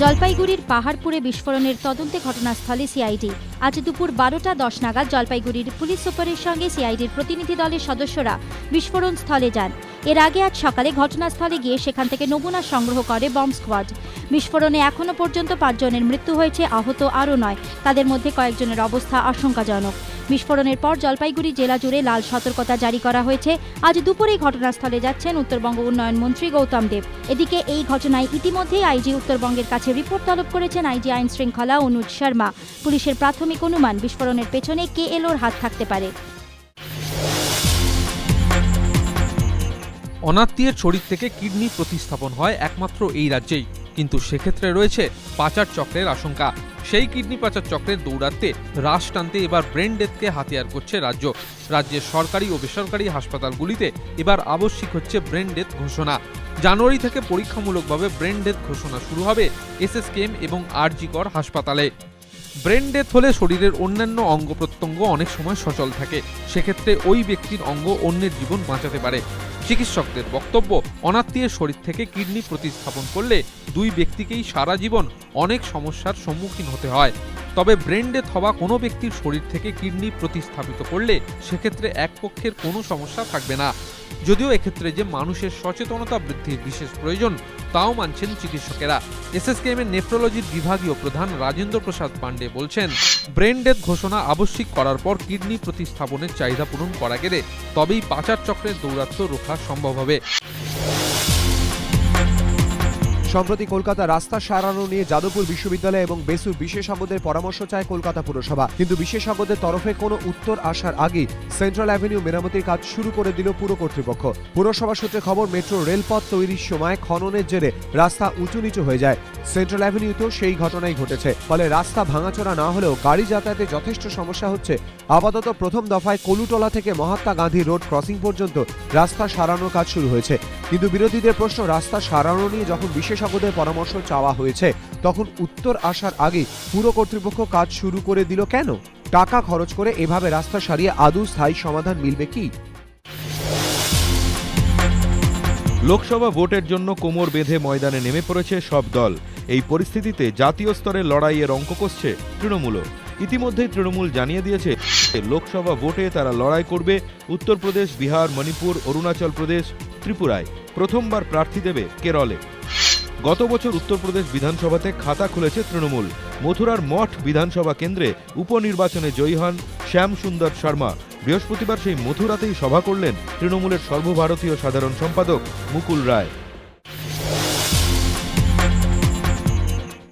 জলপাইগুড়ির পাহাড়পুরে বিস্ফোরণের তদন্তে ঘটনাস্থলে সিআইডি। আজ দুপুর 12:10 নাগাদ জলপাইগুড়ির পুলিশ সুপারের সঙ্গে সিআইডির প্রতিনিধি দলের সদস্যরা বিস্ফোরণ স্থলে যান। এর আগে আজ সকালে ঘটনাস্থলে গিয়ে সেখান থেকে নমুনা সংগ্রহ করে বম্ব স্কোয়াড। বিস্ফোরণে এখনও পর্যন্ত 5 জনের মৃত্যু হয়েছে, আহত আরও 9। তাদের মধ্যে কয়েকজনের অবস্থা আশঙ্কাজনক। বিস্ফোরণের পর জলপাইগুড়ি জেলা জুড়ে লাল সতর্কতা জারি করা হয়েছে। আজ দুপুরে ঘটনাস্থলে যাচ্ছেন উত্তরবঙ্গ উন্নয়ন মন্ত্রী গৌতম দেব। এদিকে এই ঘটনায় ইতিমধ্যেই আইজি উত্তরবঙ্গের কাছে রিপোর্ট তলব করেছেন আইজি আইন শৃঙ্খলা অনুজ শর্মা। পুলিশের প্রাথমিক অনুমান বিস্ফোরণের পেছনে কেএলওর হাত থাকতে পারে। অনাত্মীয়ের শরীর থেকে কিডনি প্রতিস্থাপন হয় একমাত্র এই রাজ্যেই, কিন্তু সেক্ষেত্রে রয়েছে পাচার চক্রের আশঙ্কা। সেই কিডনি পাচার চক্রের দৌরাত্মে রাশ টানতে এবার ব্রেন ডেথকে হাতিয়ার করছে রাজ্য। রাজ্যের সরকারি ও বেসরকারি হাসপাতালগুলিতে এবার আবশ্যিক হচ্ছে ব্রেন ডেথ ঘোষণা। জানুয়ারি থেকে পরীক্ষামূলকভাবে ব্রেন ডেথ ঘোষণা শুরু হবে এসএসকেএম এবং আরজি কর হাসপাতালে। ব্রেন ডেথ হলে শরীরের অন্যান্য অঙ্গ প্রত্যঙ্গ অনেক সময় সচল থাকে, সেক্ষেত্রে ওই ব্যক্তির অঙ্গ অন্যের জীবন বাঁচাতে পারে। চিকিৎসকদের বক্তব্য, অনাত্মীয়ের শরীর থেকে কিডনি প্রতিস্থাপন করলে দুই ব্যক্তিকেই সারা জীবন অনেক সমস্যার সম্মুখীন হতে হয়। তবে ব্রেন ডেথ হওয়া কোনো ব্যক্তির শরীর থেকে কিডনি প্রতিস্থাপিত করলে সেক্ষেত্রে এক পক্ষের কোনো সমস্যা থাকবে না। যদিও এক্ষেত্রে যে মানুষের সচেতনতা বৃদ্ধির বিশেষ প্রয়োজন তাও মানছেন চিকিৎসকেরা। এসএসকেএম এর নেফ্রোলজির বিভাগীয় প্রধান রাজেন্দ্র প্রসাদ পাণ্ডে বলছেন, ব্রেন ডেথ ঘোষণা আবশ্যিক করার পর কিডনি প্রতিস্থাপনের চাহিদা পূরণ করা গেলে তবেই পাচার চক্রের দৌরাত্ম্য রোখা সম্ভব হবে। সম্প্রতি কলকাতা রাস্তা সারানো নিয়ে যাদবপুর বিশ্ববিদ্যালয় এবং বেসুর বিশেষজ্ঞদের পরামর্শ চায় কলকাতা পুরসভা, কিন্তু বিশেষজ্ঞদের তরফে কোনো উত্তর আসার আগেই সেন্ট্রাল অ্যাভিনিউ মেরামতির কাজ শুরু করে দিল পুর কর্তৃপক্ষ। পুরসভা সূত্রে খবর, মেট্রো রেলপথ তৈরির সময় খননের জেরে রাস্তা উঁচু নিচু হয়ে যায়। সেন্ট্রাল অ্যাভিনিউতেও সেই ঘটনাই ঘটেছে, ফলে রাস্তা ভাঙাচোরা না হলেও গাড়ি যাতায়াতে যথেষ্ট সমস্যা হচ্ছে। আপাতত প্রথম দফায় কলুটোলা থেকে মহাত্মা গান্ধী রোড ক্রসিং পর্যন্ত রাস্তা সারানোর কাজ শুরু হয়েছে, কিন্তু বিরোধীদের প্রশ্ন, রাস্তা সারানো নিয়ে যখন বিশেষজ্ঞদের পরামর্শ চাওয়া হয়েছে তখন উত্তর আসার আগে পুর কর্তৃপক্ষ কাজ শুরু করে দিল কেন? টাকা খরচ করে এভাবে রাস্তা সারিয়ে আদৌ স্থায়ী সমাধান মিলবে কি? লোকসভা ভোটের জন্য কোমর বেঁধে ময়দানে নেমে পড়েছে সব দল। এই পরিস্থিতিতে জাতীয় স্তরে লড়াইয়ের অঙ্ক কষছে তৃণমূলও। ইতিমধ্যেই তৃণমূল জানিয়ে দিয়েছে লোকসভা ভোটে তারা লড়াই করবে উত্তরপ্রদেশ, বিহার, মণিপুর, অরুণাচল প্রদেশ, ত্রিপুরায়। প্রথমবার প্রার্থী দেবে কেরলে। গত বছর উত্তরপ্রদেশ বিধানসভাতে খাতা খুলেছে তৃণমূল। মথুরার মঠ বিধানসভা কেন্দ্রে উপনির্বাচনে জয়ী হন শ্যাম সুন্দর শর্মা। বৃহস্পতিবার সেই মথুরাতেই সভা করলেন তৃণমূলের সর্বভারতীয় সাধারণ সম্পাদক মুকুল রায়।